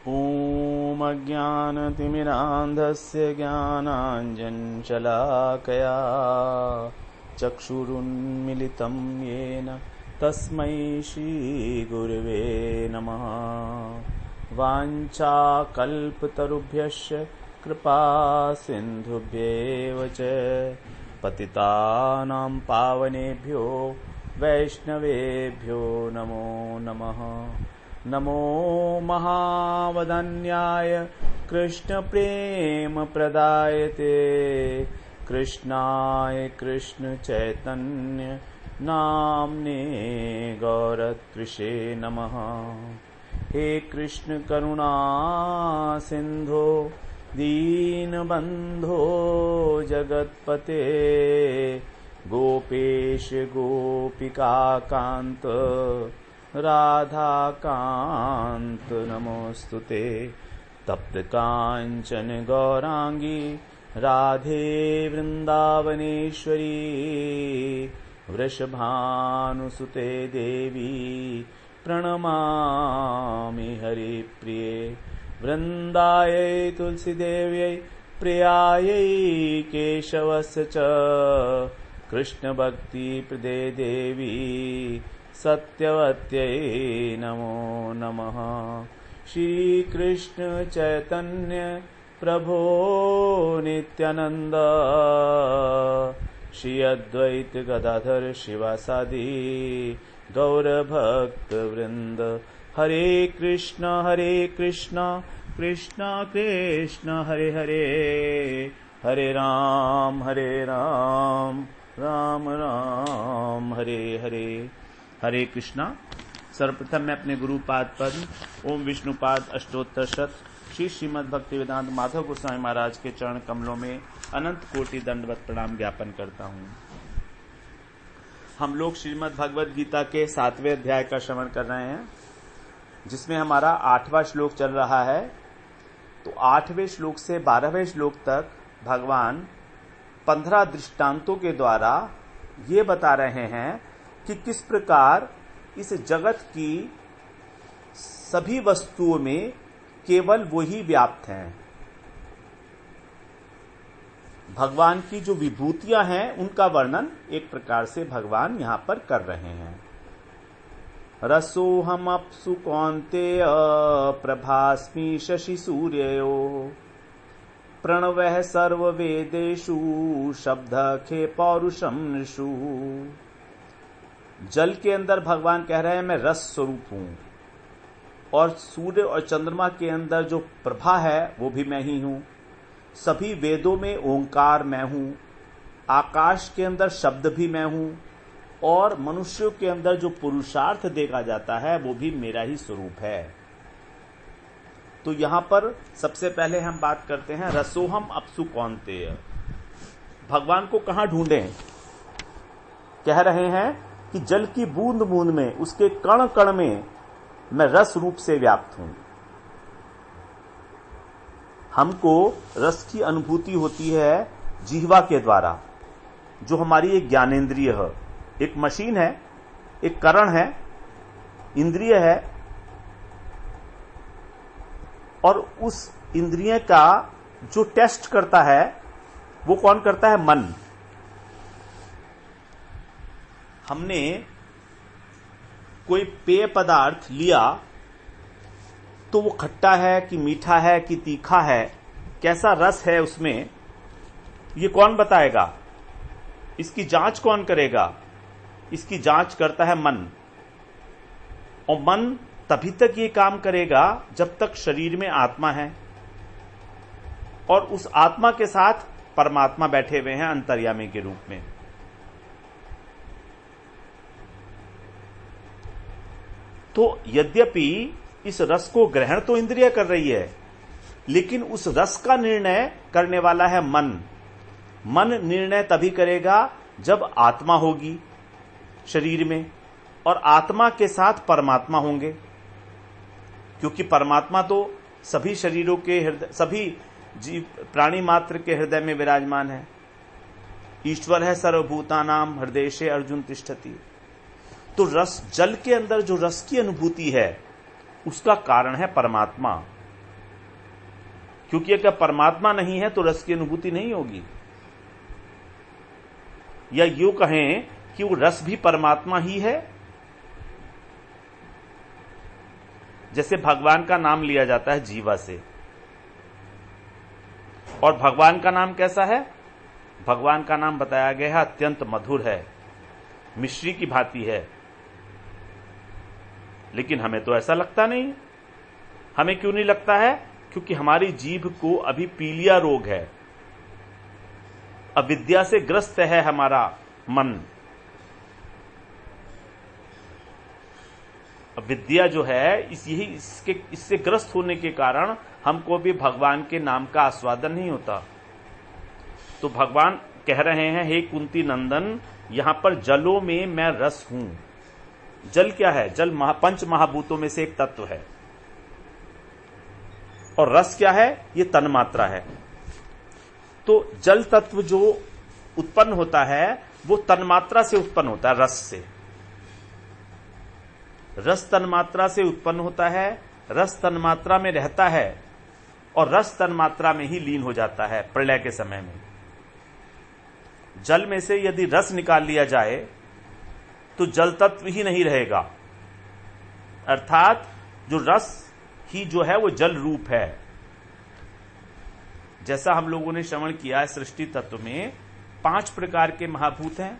ॐ अज्ञानतिमिरान्धस्य ज्ञानाञ्जनशलाकया चक्षुरुन्मिलितं येन तस्मै श्रीगुरवे नमः। वाञ्छाकल्पतरुभ्यश्च कृपासिन्धुभ्येव च पतितानां पावनेभ्यो वैष्णवेभ्यो नमो नमः। नमो महावदन्याय कृष्णप्रेमप्रदायते कृष्णाय कृष्णचैतन्य नाम्ने गौरत्विषे नमः। हे कृष्ण करुणा सिंधो दीनबंधो जगत्पते गोपेश गोपिकाकांत राधाकांत नमोस्तुते। तप्त कांचन गौरांगी राधे वृंदावनेश्वरी वृषभानुसुते देवी प्रणमामि हरिप्रिये। वृंदायै तुलसीदेव्यै प्रियायै केशवस्य च कृष्णभक्तिप्रदे देवी सत्यवत्यै नमो नमः। श्रीकृष्ण चैतन्य प्रभो नित्यानंद श्री अद्वैत गदाधर शिवासादि गौरभक्त वृंद। हरे कृष्ण कृष्ण कृष्ण हरे हरे हरे राम राम राम हरे हरे। हरे कृष्णा। सर्वप्रथम मैं अपने गुरुपाद पद्म ओम विष्णुपाद अष्टोत्तर शत श्री श्रीमद् भक्तिवेदांत माधव गोस्वामी महाराज के चरण कमलों में अनंत कोटि दंडवत प्रणाम ज्ञापन करता हूँ। हम लोग श्रीमद् भगवद गीता के 7वें अध्याय का श्रवण कर रहे हैं, जिसमें हमारा 8वां श्लोक चल रहा है। तो 8वें श्लोक से 12वें श्लोक तक भगवान 15 दृष्टांतों के द्वारा ये बता रहे हैं कि किस प्रकार इस जगत की सभी वस्तुओं में केवल वो ही व्याप्त हैं। भगवान की जो विभूतियां हैं उनका वर्णन एक प्रकार से भगवान यहां पर कर रहे हैं। रसोहम अप्सु कौन्तेय प्रभास्मि शशि सूर्ययो प्रणवः सर्ववेदेषु शब्दखे पौरुषम नृषु। जल के अंदर भगवान कह रहे हैं मैं रस स्वरूप हूं, और सूर्य और चंद्रमा के अंदर जो प्रभा है वो भी मैं ही हूं। सभी वेदों में ओंकार मैं हूं, आकाश के अंदर शब्द भी मैं हूं, और मनुष्यों के अंदर जो पुरुषार्थ देखा जाता है वो भी मेरा ही स्वरूप है। तो यहां पर सबसे पहले हम बात करते हैं रसोहम अप्सु कौन्तेय। भगवान को कहां ढूंढें? कह रहे हैं कि जल की बूंद बूंद में, उसके कण कण में मैं रस रूप से व्याप्त हूं। हमको रस की अनुभूति होती है जिह्वा के द्वारा, जो हमारी एक ज्ञानेंद्रिय है, एक मशीन है, एक करण है, इंद्रिय है। और उस इंद्रिय का जो टेस्ट करता है वो कौन करता है? मन। हमने कोई पेय पदार्थ लिया तो वो खट्टा है कि मीठा है कि तीखा है, कैसा रस है उसमें, ये कौन बताएगा? इसकी जांच कौन करेगा? इसकी जांच करता है मन। और मन तभी तक ये काम करेगा जब तक शरीर में आत्मा है, और उस आत्मा के साथ परमात्मा बैठे हुए हैं अंतर्यामी के रूप में। तो यद्यपि इस रस को ग्रहण तो इंद्रिय कर रही है, लेकिन उस रस का निर्णय करने वाला है मन। मन निर्णय तभी करेगा जब आत्मा होगी शरीर में, और आत्मा के साथ परमात्मा होंगे, क्योंकि परमात्मा तो सभी शरीरों के हृदय, सभी जीव प्राणी मात्र के हृदय में विराजमान है। ईश्वर है सर्वभूतानाम हृदयेशे अर्जुन तिष्ठति। तो रस, जल के अंदर जो रस की अनुभूति है उसका कारण है परमात्मा। क्योंकि अगर परमात्मा नहीं है तो रस की अनुभूति नहीं होगी। या यूं कहें कि वो रस भी परमात्मा ही है। जैसे भगवान का नाम लिया जाता है जीवा से, और भगवान का नाम कैसा है? भगवान का नाम बताया गया है अत्यंत मधुर है, मिश्री की भांति है। लेकिन हमें तो ऐसा लगता नहीं। हमें क्यों नहीं लगता है? क्योंकि हमारी जीभ को अभी पीलिया रोग है, अविद्या से ग्रस्त है हमारा मन। अविद्या जो है इससे ग्रस्त होने के कारण हमको भी भगवान के नाम का आस्वादन नहीं होता। तो भगवान कह रहे हैं, हे कुंती नंदन, यहां पर जलों में मैं रस हूं। जल क्या है? जल पंच महाभूतों में से एक तत्व है। और रस क्या है? ये तन्मात्रा है। तो जल तत्व जो उत्पन्न होता है वो तन्मात्रा से उत्पन्न होता है, रस से। रस तन्मात्रा से उत्पन्न होता है, रस तन्मात्रा में रहता है और रस तन्मात्रा में ही लीन हो जाता है प्रलय के समय में। जल में से यदि रस निकाल लिया जाए तो जल तत्व ही नहीं रहेगा, अर्थात जो रस ही जो है वो जल रूप है। जैसा हम लोगों ने श्रवण किया है, सृष्टि तत्व में 5 प्रकार के महाभूत हैं,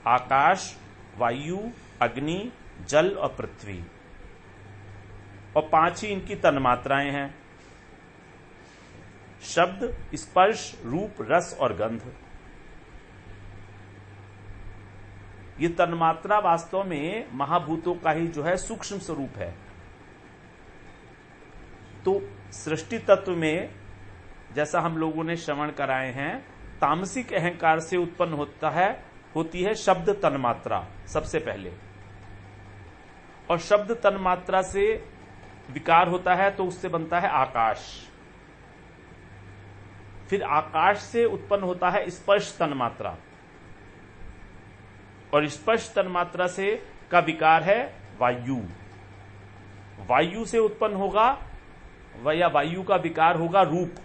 आकाश, वायु, अग्नि, जल और पृथ्वी, और 5 ही इनकी तन्मात्राएं हैं, शब्द, स्पर्श, रूप, रस और गंध। ये तन्मात्रा वास्तव में महाभूतों का ही जो है सूक्ष्म स्वरूप है। तो सृष्टि तत्व में जैसा हम लोगों ने श्रवण कराए हैं, तामसिक अहंकार से उत्पन्न होती है शब्द तन्मात्रा सबसे पहले, और शब्द तन्मात्रा से विकार होता है तो उससे बनता है आकाश। फिर आकाश से उत्पन्न होता है स्पर्श तन्मात्रा, और स्पर्श तन्मात्रा से का विकार है वायु। वायु से उत्पन्न होगा या वायु का विकार होगा रूप,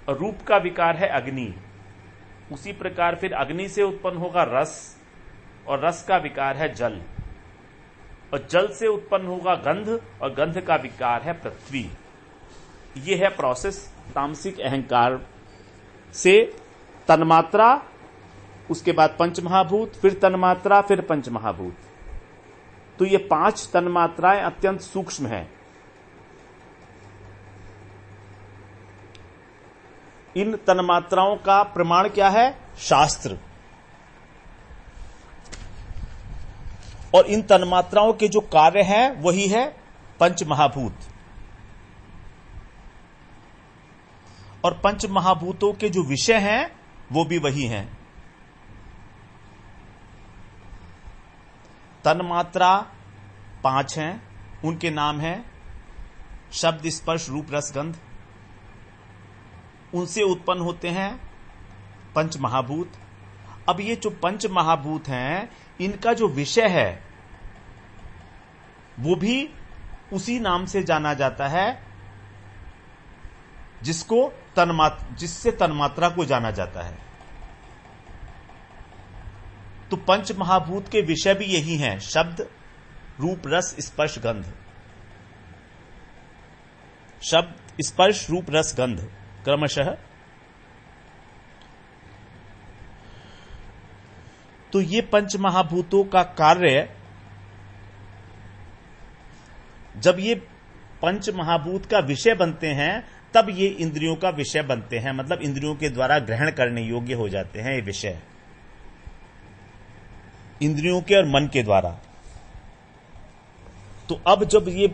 और रूप का विकार है अग्नि। उसी प्रकार फिर अग्नि से उत्पन्न होगा रस, और रस का विकार है जल, और जल से उत्पन्न होगा गंध, और गंध का विकार है पृथ्वी। ये है प्रोसेस तामसिक अहंकार से तन्मात्रा, उसके बाद पंचमहाभूत, फिर तन्मात्रा, फिर पंचमहाभूत। तो ये 5 तन्मात्राएं अत्यंत सूक्ष्म हैं। इन तन्मात्राओं का प्रमाण क्या है? शास्त्र। और इन तन्मात्राओं के जो कार्य हैं वही है पंचमहाभूत। और पंचमहाभूतों के जो विषय हैं वो भी वही हैं। तन्मात्रा 5 हैं, उनके नाम हैं शब्द, स्पर्श, रूप, रस, गंध। उनसे उत्पन्न होते हैं पंच महाभूत। अब ये जो पंच महाभूत हैं, इनका जो विषय है वो भी उसी नाम से जाना जाता है जिससे तन्मात्रा को जाना जाता है। तो पंच महाभूत के विषय भी यही हैं, शब्द, रूप, रस, स्पर्श, गंध। शब्द, स्पर्श, रूप, रस, गंध क्रमशः। तो ये पंच महाभूतों का कार्य, जब ये पंच महाभूत का विषय बनते हैं तब ये इंद्रियों का विषय बनते हैं, मतलब इंद्रियों के द्वारा ग्रहण करने योग्य हो जाते हैं ये विषय, इंद्रियों के और मन के द्वारा। तो अब जब ये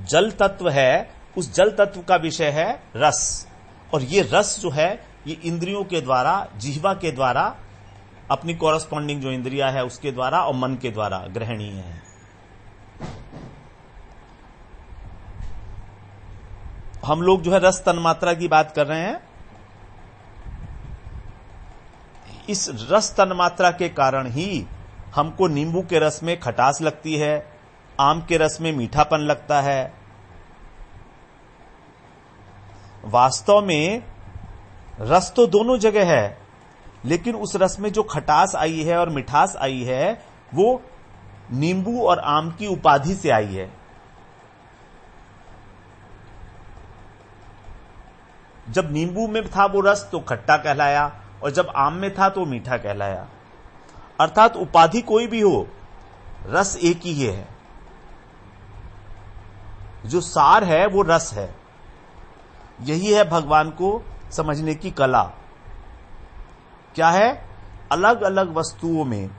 जल तत्व है, उस जल तत्व का विषय है रस, और ये रस जो है ये इंद्रियों के द्वारा, जिह्वा के द्वारा, अपनी कॉरस्पॉन्डिंग जो इंद्रिया है उसके द्वारा और मन के द्वारा ग्रहणीय है। हम लोग जो है रस तन्मात्रा की बात कर रहे हैं। इस रस तन्मात्रा के कारण ही हमको नींबू के रस में खटास लगती है, आम के रस में मीठापन लगता है, वास्तव में रस तो दोनों जगह है, लेकिन उस रस में जो खटास आई है और मिठास आई है वो नींबू और आम की उपाधि से आई है। जब नींबू में था वो रस तो खट्टा कहलाया, और जब आम में था तो मीठा कहलाया। अर्थात उपाधि कोई भी हो, रस एक ही है। जो सार है वो रस है। यही है भगवान को समझने की कला। क्या है? अलग अलग वस्तुओं में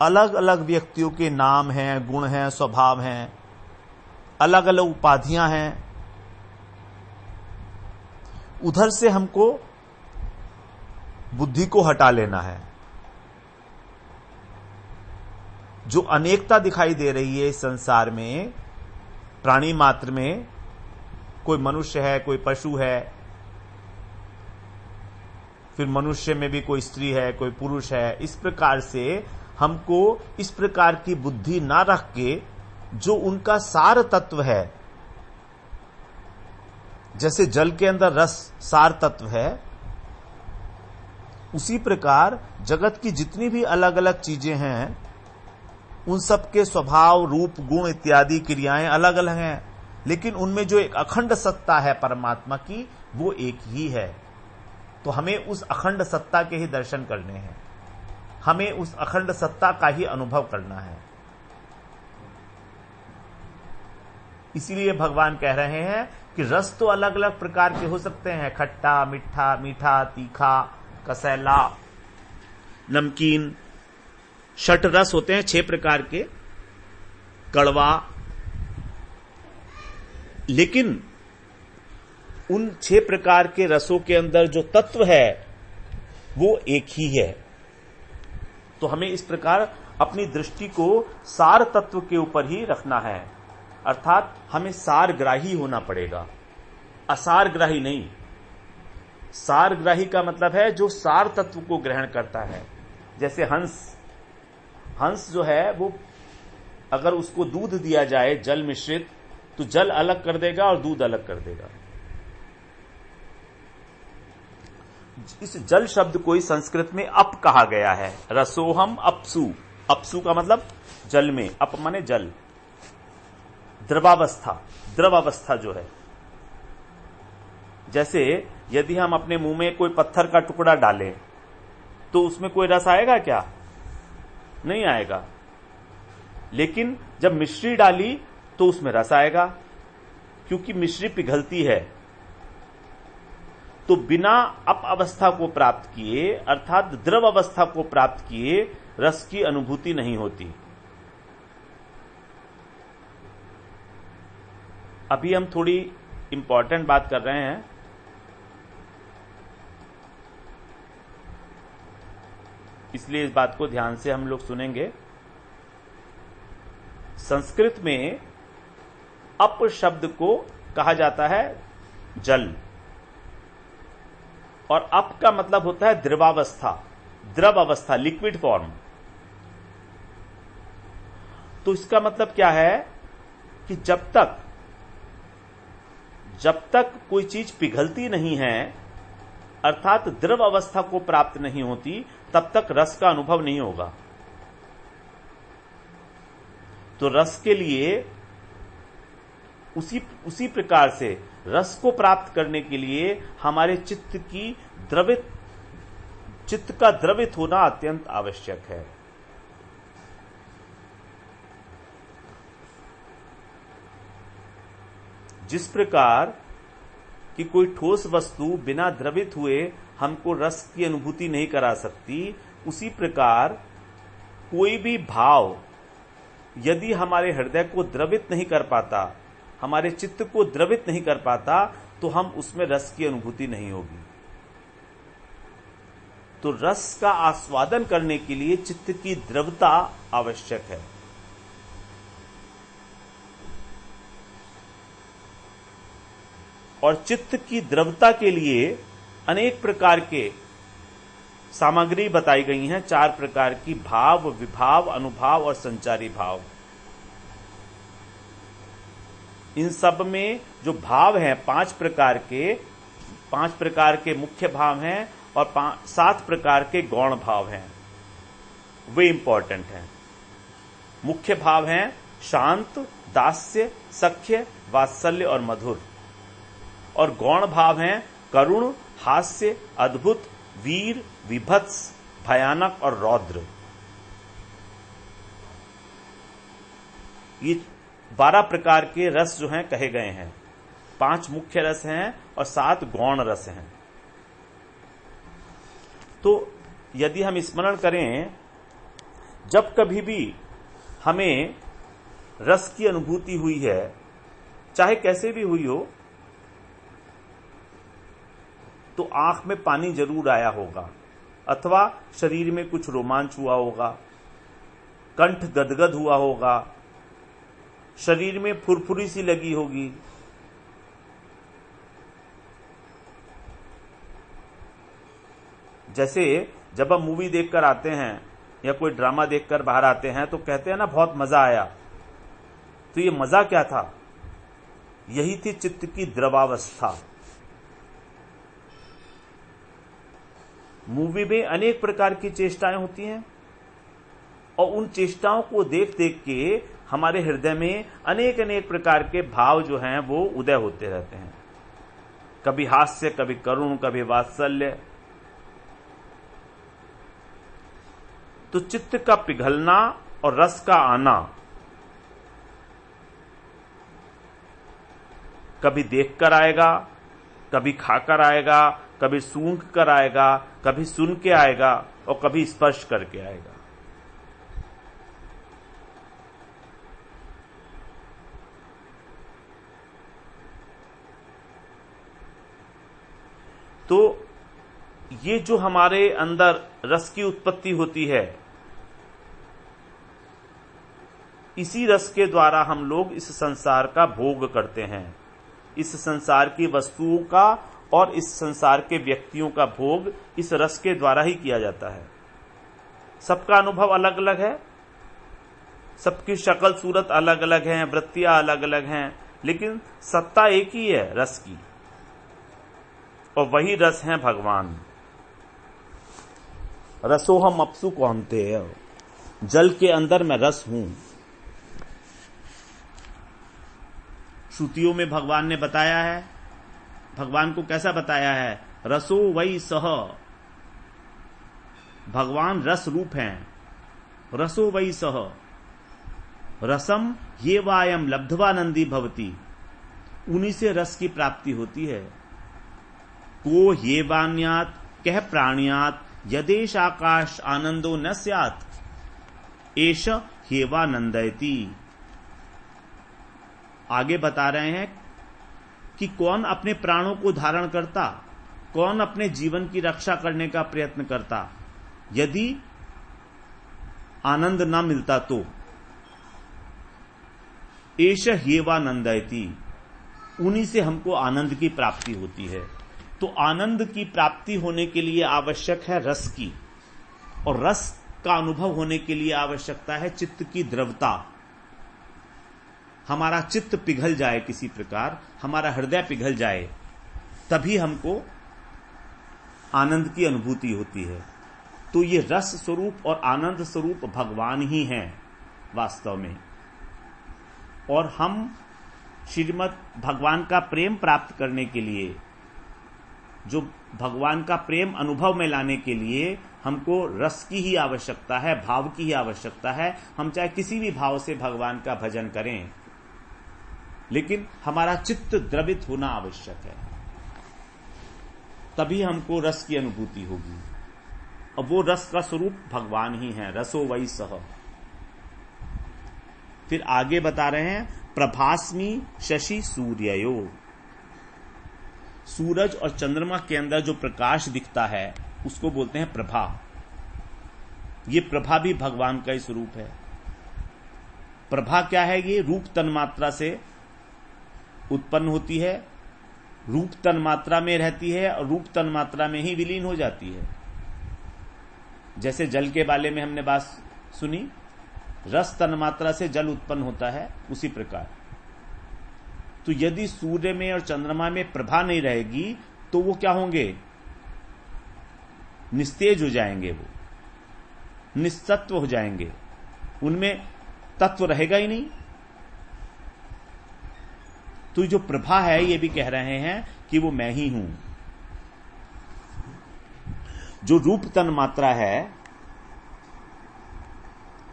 अलग अलग व्यक्तियों के नाम हैं, गुण हैं, स्वभाव हैं, अलग अलग उपाधियां हैं। उधर से हमको बुद्धि को हटा लेना है। जो अनेकता दिखाई दे रही है इस संसार में, प्राणी मात्र में, कोई मनुष्य है, कोई पशु है, फिर मनुष्य में भी कोई स्त्री है, कोई पुरुष है, इस प्रकार से हमको इस प्रकार की बुद्धि ना रख के जो उनका सार तत्व है, जैसे जल के अंदर रस सार तत्व है, उसी प्रकार जगत की जितनी भी अलग अलग चीजें हैं उन सब के स्वभाव, रूप, गुण इत्यादि क्रियाएं अलग अलग हैं, लेकिन उनमें जो एक अखंड सत्ता है परमात्मा की, वो एक ही है। तो हमें उस अखंड सत्ता के ही दर्शन करने हैं, हमें उस अखंड सत्ता का ही अनुभव करना है। इसीलिए भगवान कह रहे हैं कि रस तो अलग अलग प्रकार के हो सकते हैं, खट्टा, मीठा, मीठा, तीखा, कसैला, नमकीन। षट रस होते हैं 6 प्रकार के, कड़वा। लेकिन उन 6 प्रकार के रसों के अंदर जो तत्व है वो एक ही है। तो हमें इस प्रकार अपनी दृष्टि को सार तत्व के ऊपर ही रखना है। अर्थात हमें सारग्राही होना पड़ेगा, असारग्राही नहीं। सारग्राही का मतलब है जो सार तत्व को ग्रहण करता है। जैसे हंस जो है वो, अगर उसको दूध दिया जाए जल मिश्रित, तो जल अलग कर देगा और दूध अलग कर देगा। इस जल शब्द को ही संस्कृत में अप कहा गया है। रसोहम अपसु। अपसु का मतलब जल में, अप माने जल, द्रवावस्था। द्रवावस्था जो है, जैसे यदि हम अपने मुंह में कोई पत्थर का टुकड़ा डालें तो उसमें कोई रस आएगा क्या? नहीं आएगा। लेकिन जब मिश्री डाली तो उसमें रस आएगा, क्योंकि मिश्री पिघलती है। तो बिना अप अवस्था को प्राप्त किए, अर्थात द्रव अवस्था को प्राप्त किए, रस की अनुभूति नहीं होती। अभी हम थोड़ी इंपॉर्टेंट बात कर रहे हैं, इसलिए इस बात को ध्यान से हम लोग सुनेंगे। संस्कृत में अप शब्द को कहा जाता है जल, और अप का मतलब होता है द्रवावस्था, द्रव अवस्था, लिक्विड फॉर्म। तो इसका मतलब क्या है कि जब तक कोई चीज पिघलती नहीं है, अर्थात द्रव अवस्था को प्राप्त नहीं होती, तब तक रस का अनुभव नहीं होगा। तो रस के लिए उसी प्रकार से रस को प्राप्त करने के लिए हमारे चित्त का द्रवित होना अत्यंत आवश्यक है। जिस प्रकार कि कोई ठोस वस्तु बिना द्रवित हुए हमको रस की अनुभूति नहीं करा सकती, उसी प्रकार कोई भी भाव यदि हमारे हृदय को द्रवित नहीं कर पाता, हमारे चित्त को द्रवित नहीं कर पाता, तो हम उसमें रस की अनुभूति नहीं होगी। तो रस का आस्वादन करने के लिए चित्त की द्रवता आवश्यक है। और चित्त की द्रवता के लिए अनेक प्रकार के सामग्री बताई गई हैं, 4 प्रकार की, भाव, विभाव, अनुभाव और संचारी भाव। इन सब में जो भाव हैं 5 प्रकार के, 5 प्रकार के मुख्य भाव हैं और 7 प्रकार के गौण भाव हैं, वे इंपॉर्टेंट हैं। मुख्य भाव हैं शांत, दास्य, सख्य, वात्सल्य और मधुर। और गौण भाव हैं करुण, हास्य, अद्भुत, वीर, विभत्स, भयानक और रौद्र। ये 12 प्रकार के रस जो हैं कहे गए हैं। 5 मुख्य रस हैं और 7 गौण रस हैं। तो यदि हम स्मरण करें, जब कभी भी हमें रस की अनुभूति हुई है, चाहे कैसे भी हुई हो, तो आंख में पानी जरूर आया होगा, अथवा शरीर में कुछ रोमांच हुआ होगा, कंठ गदगद हुआ होगा, शरीर में फुरफुरी सी लगी होगी। जैसे जब हम मूवी देखकर आते हैं या कोई ड्रामा देखकर बाहर आते हैं तो कहते हैं ना बहुत मजा आया। तो ये मजा क्या था? यही थी चित्त की द्रवावस्था। मूवी में अनेक प्रकार की चेष्टाएं होती हैं और उन चेष्टाओं को देख देख के हमारे हृदय में अनेक अनेक प्रकार के भाव जो हैं वो उदय होते रहते हैं। कभी हास्य, कभी करुण, कभी वात्सल्य। तो चित्त का पिघलना और रस का आना कभी देखकर आएगा, कभी खाकर आएगा, कभी सूंघ कर आएगा, कभी सुन के आएगा और कभी स्पर्श करके आएगा। तो ये जो हमारे अंदर रस की उत्पत्ति होती है, इसी रस के द्वारा हम लोग इस संसार का भोग करते हैं। इस संसार की वस्तुओं का और इस संसार के व्यक्तियों का भोग इस रस के द्वारा ही किया जाता है। सबका अनुभव अलग अलग है, सबकी शक्ल सूरत अलग अलग है, वृत्तियां अलग अलग हैं, लेकिन सत्ता एक ही है रस की, और वही रस है भगवान। रसोहम अपसु कौन्तेय, जल के अंदर मैं रस हूं। श्रुतियों में भगवान ने बताया है, भगवान को कैसा बताया है? रसो वही सह, भगवान रस रूप हैं। रसो वही सह, रसम ये वायम लब्धवानंदी भवती, उन्हीं से रस की प्राप्ति होती है। को ये वान्यात कह प्राणियात यदेश आकाश आनंदो न स्यात्, एष हेवानंदयति। आगे बता रहे हैं कि कौन अपने प्राणों को धारण करता, कौन अपने जीवन की रक्षा करने का प्रयत्न करता, यदि आनंद ना मिलता तो। एष हेवानंदयति, उन्हीं से हमको आनंद की प्राप्ति होती है। तो आनंद की प्राप्ति होने के लिए आवश्यक है रस की, और रस का अनुभव होने के लिए आवश्यकता है चित्त की द्रवता। हमारा चित्त पिघल जाए, किसी प्रकार हमारा हृदय पिघल जाए, तभी हमको आनंद की अनुभूति होती है। तो ये रस स्वरूप और आनंद स्वरूप भगवान ही हैं वास्तव में। और हम श्रीमद् भगवान का प्रेम प्राप्त करने के लिए, जो भगवान का प्रेम अनुभव में लाने के लिए हमको रस की ही आवश्यकता है, भाव की ही आवश्यकता है। हम चाहे किसी भी भाव से भगवान का भजन करें, लेकिन हमारा चित्त द्रवित होना आवश्यक है, तभी हमको रस की अनुभूति होगी। और वो रस का स्वरूप भगवान ही है, रसो वही सह। फिर आगे बता रहे हैं, प्रभास्मि शशि सूर्ययो, सूरज और चंद्रमा के अंदर जो प्रकाश दिखता है उसको बोलते हैं प्रभा। ये प्रभा भी भगवान का ही स्वरूप है। प्रभा क्या है? ये रूप तन्मात्रा से उत्पन्न होती है, रूप तन्मात्रा में रहती है और रूप तन्मात्रा में ही विलीन हो जाती है। जैसे जल के बारे में हमने बात सुनी, रस तन्मात्रा से जल उत्पन्न होता है, उसी प्रकार। तो यदि सूर्य में और चंद्रमा में प्रभा नहीं रहेगी तो वो क्या होंगे? निस्तेज हो जाएंगे, वो निस्सत्व हो जाएंगे, उनमें तत्व रहेगा ही नहीं। तो जो प्रभा है ये भी कह रहे हैं कि वो मैं ही हूं। जो रूप तन मात्रा है,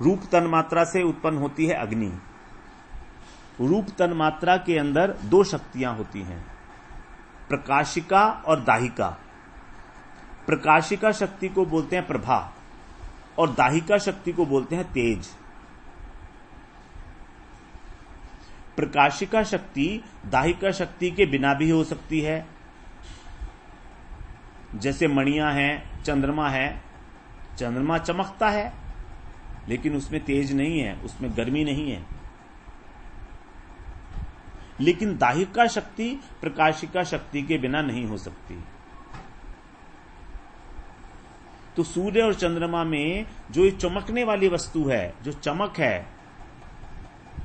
रूप तन मात्रा से उत्पन्न होती है अग्नि। रूप तन मात्रा के अंदर दो शक्तियां होती हैं, प्रकाशिका और दाहिका। प्रकाशिका शक्ति को बोलते हैं प्रभा और दाहिका शक्ति को बोलते हैं तेज। प्रकाशिका शक्ति दाहिका शक्ति के बिना भी हो सकती है, जैसे मणियां हैं, चंद्रमा है। चंद्रमा चमकता है लेकिन उसमें तेज नहीं है, उसमें गर्मी नहीं है। लेकिन दाहिका शक्ति प्रकाशिका शक्ति के बिना नहीं हो सकती। तो सूर्य और चंद्रमा में जो ये चमकने वाली वस्तु है, जो चमक है,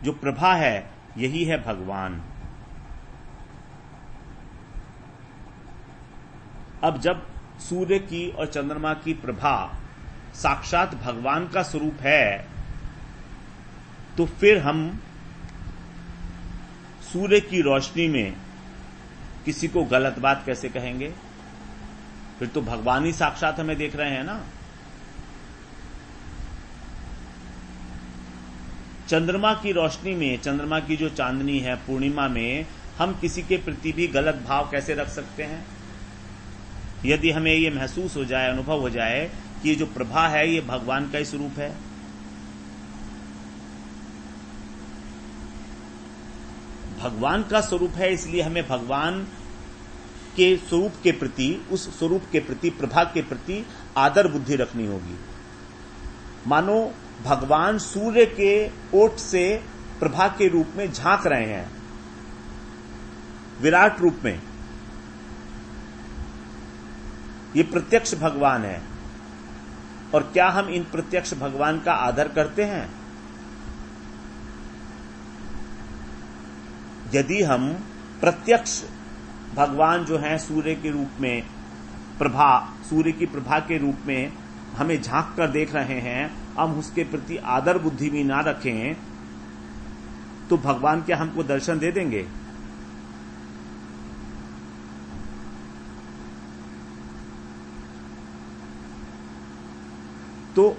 जो प्रभा है, यही है भगवान। अब जब सूर्य की और चंद्रमा की प्रभा साक्षात भगवान का स्वरूप है, तो फिर हम सूर्य की रोशनी में किसी को गलत बात कैसे कहेंगे? फिर तो भगवान ही साक्षात हमें देख रहे हैं ना। चंद्रमा की रोशनी में, चंद्रमा की जो चांदनी है पूर्णिमा में, हम किसी के प्रति भी गलत भाव कैसे रख सकते हैं? यदि हमें ये महसूस हो जाए, अनुभव हो जाए कि ये जो प्रभा है ये भगवान का ही स्वरूप है। भगवान का स्वरूप है, इसलिए हमें भगवान के स्वरूप के प्रति, उस स्वरूप के प्रति, प्रभा के प्रति आदर बुद्धि रखनी होगी। मानो भगवान सूर्य के ओट से प्रभा के रूप में झांक रहे हैं, विराट रूप में। ये प्रत्यक्ष भगवान है। और क्या हम इन प्रत्यक्ष भगवान का आदर करते हैं? यदि हम प्रत्यक्ष भगवान जो हैं सूर्य के रूप में, प्रभा, सूर्य की प्रभा के रूप में हमें झांक कर देख रहे हैं, हम उसके प्रति आदर बुद्धि भी ना रखें, तो भगवान क्या हमको दर्शन दे देंगे? तो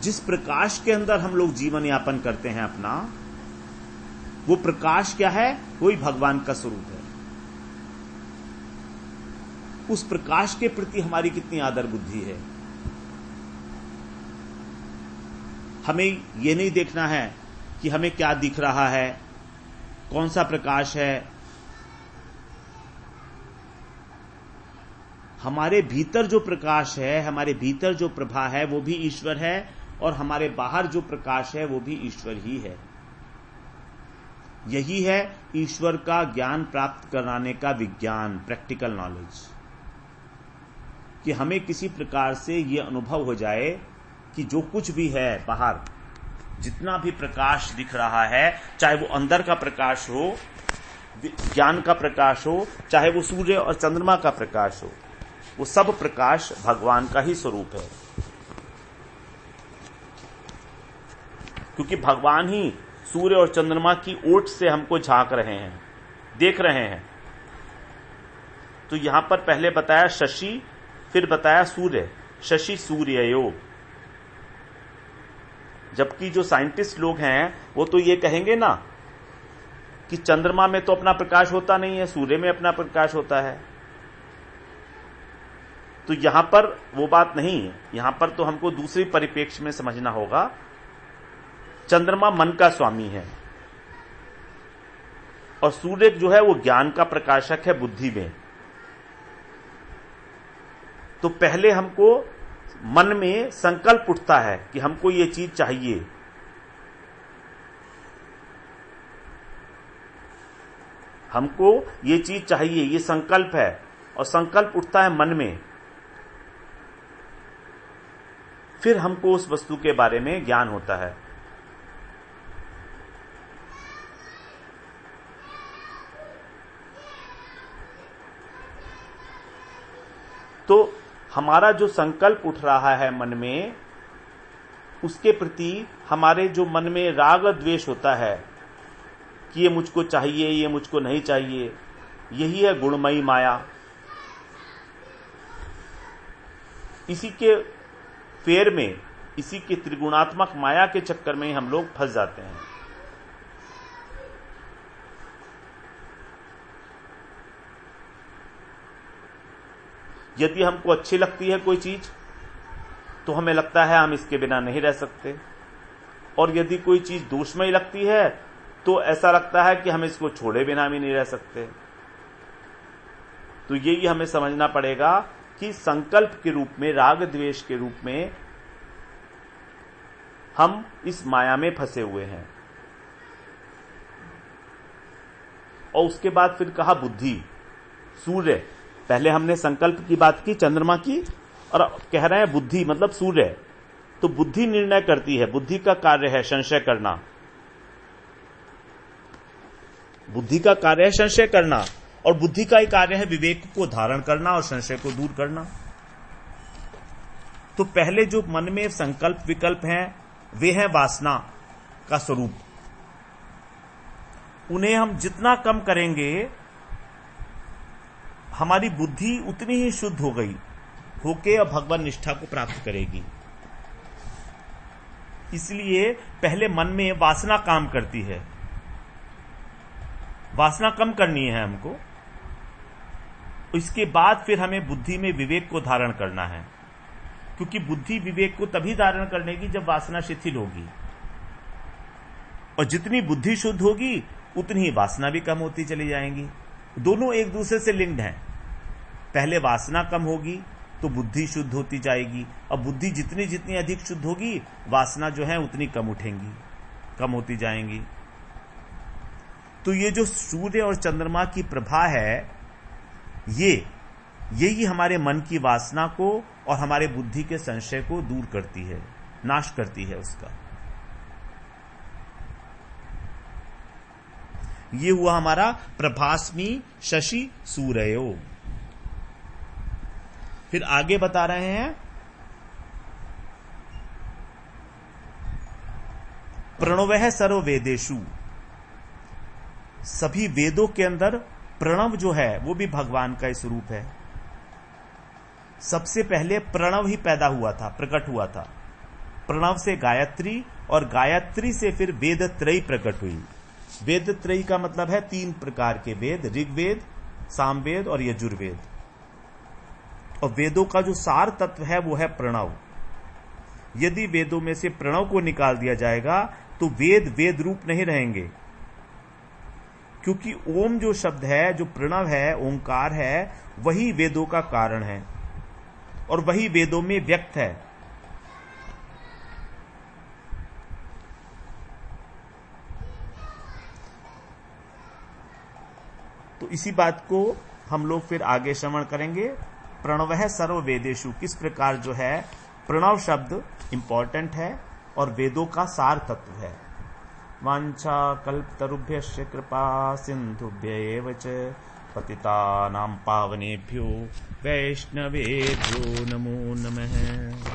जिस प्रकाश के अंदर हम लोग जीवन यापन करते हैं अपना, वो प्रकाश क्या है? वही भगवान का स्वरूप है। उस प्रकाश के प्रति हमारी कितनी आदर बुद्धि है। हमें ये नहीं देखना है कि हमें क्या दिख रहा है, कौन सा प्रकाश है। हमारे भीतर जो प्रकाश है, हमारे भीतर जो प्रभा है, वो भी ईश्वर है, और हमारे बाहर जो प्रकाश है वो भी ईश्वर ही है। यही है ईश्वर का ज्ञान प्राप्त कराने का विज्ञान, प्रैक्टिकल नॉलेज। कि हमें किसी प्रकार से ये अनुभव हो जाए कि जो कुछ भी है बाहर, जितना भी प्रकाश दिख रहा है, चाहे वो अंदर का प्रकाश हो, ज्ञान का प्रकाश हो, चाहे वो सूर्य और चंद्रमा का प्रकाश हो, वो सब प्रकाश भगवान का ही स्वरूप है। क्योंकि भगवान ही सूर्य और चंद्रमा की ओट से हमको झांक रहे हैं, देख रहे हैं। तो यहां पर पहले बताया शशि, फिर बताया सूर्य, शशि सूर्ययो। जबकि जो साइंटिस्ट लोग हैं वो तो ये कहेंगे ना कि चंद्रमा में तो अपना प्रकाश होता नहीं है, सूर्य में अपना प्रकाश होता है। तो यहां पर वो बात नहीं है। यहां पर तो हमको दूसरी परिप्रेक्ष्य में समझना होगा। चंद्रमा मन का स्वामी है और सूर्य जो है वो ज्ञान का प्रकाशक है बुद्धि में। तो पहले हमको मन में संकल्प उठता है कि हमको ये चीज चाहिए, हमको ये चीज चाहिए, ये संकल्प है, और संकल्प उठता है मन में। फिर हमको उस वस्तु के बारे में ज्ञान होता है। तो हमारा जो संकल्प उठ रहा है मन में, उसके प्रति हमारे जो मन में राग द्वेष होता है कि ये मुझको चाहिए, ये मुझको नहीं चाहिए, यही है गुणमयी माया। इसी के फेर में, इसी के त्रिगुणात्मक माया के चक्कर में हम लोग फंस जाते हैं। यदि हमको अच्छी लगती है कोई चीज तो हमें लगता है हम इसके बिना नहीं रह सकते, और यदि कोई चीज दोषमयी लगती है तो ऐसा लगता है कि हम इसको छोड़े बिना भी नहीं रह सकते। तो यही हमें समझना पड़ेगा कि संकल्प के रूप में, राग द्वेष के रूप में हम इस माया में फंसे हुए हैं। और उसके बाद फिर कहा बुद्धि, सूर्य। पहले हमने संकल्प की बात की, चंद्रमा की, और कह रहे हैं बुद्धि मतलब सूर्य। तो बुद्धि निर्णय करती है, बुद्धि का कार्य है संशय करना। बुद्धि का कार्य है संशय करना, और बुद्धि का ही कार्य है विवेक को धारण करना और संशय को दूर करना। तो पहले जो मन में संकल्प विकल्प हैं वे हैं वासना का स्वरूप। उन्हें हम जितना कम करेंगे हमारी बुद्धि उतनी ही शुद्ध हो गई होके और भगवान निष्ठा को प्राप्त करेगी। इसलिए पहले मन में वासना काम करती है, वासना कम करनी है हमको। इसके बाद फिर हमें बुद्धि में विवेक को धारण करना है, क्योंकि बुद्धि विवेक को तभी धारण करनेगी जब वासना शिथिल होगी, और जितनी बुद्धि शुद्ध होगी उतनी ही वासना भी कम होती चली जाएंगी। दोनों एक दूसरे से लिंक्ड हैं। पहले वासना कम होगी तो बुद्धि शुद्ध होती जाएगी, और बुद्धि जितनी जितनी अधिक शुद्ध होगी वासना जो है उतनी कम उठेंगी, कम होती जाएंगी। तो ये जो सूर्य और चंद्रमा की प्रभा है, यही हमारे मन की वासना को और हमारे बुद्धि के संशय को दूर करती है, नाश करती है उसका। ये हुआ हमारा प्रभास्मी शशि सूर्यो। फिर आगे बता रहे हैं प्रणवः सर्व वेदेषु। सभी वेदों के अंदर प्रणव जो है वो भी भगवान का ही स्वरूप है। सबसे पहले प्रणव ही पैदा हुआ था, प्रकट हुआ था। प्रणव से गायत्री, और गायत्री से फिर वेद त्रयी प्रकट हुई। वेद त्रयी का मतलब है 3 प्रकार के वेद, ऋग्वेद, सामवेद और यजुर्वेद। और वेदों का जो सार तत्व है वो है प्रणव। यदि वेदों में से प्रणव को निकाल दिया जाएगा तो वेद वेद रूप नहीं रहेंगे, क्योंकि ओम जो शब्द है, जो प्रणव है, ओंकार है, वही वेदों का कारण है और वही वेदों में व्यक्त है। तो इसी बात को हम लोग फिर आगे श्रवण करेंगे। प्रणवः सर्व वेदेषु, किस प्रकार जो है प्रणव शब्द इंपॉर्टेंट है और वेदों का सार तत्व है। वांछा कल्पतरुभ्यश्च कृपा सिंधुभ्य एव च पतितानां पावनेभ्यो वैष्णवेभ्यो नमो नमः।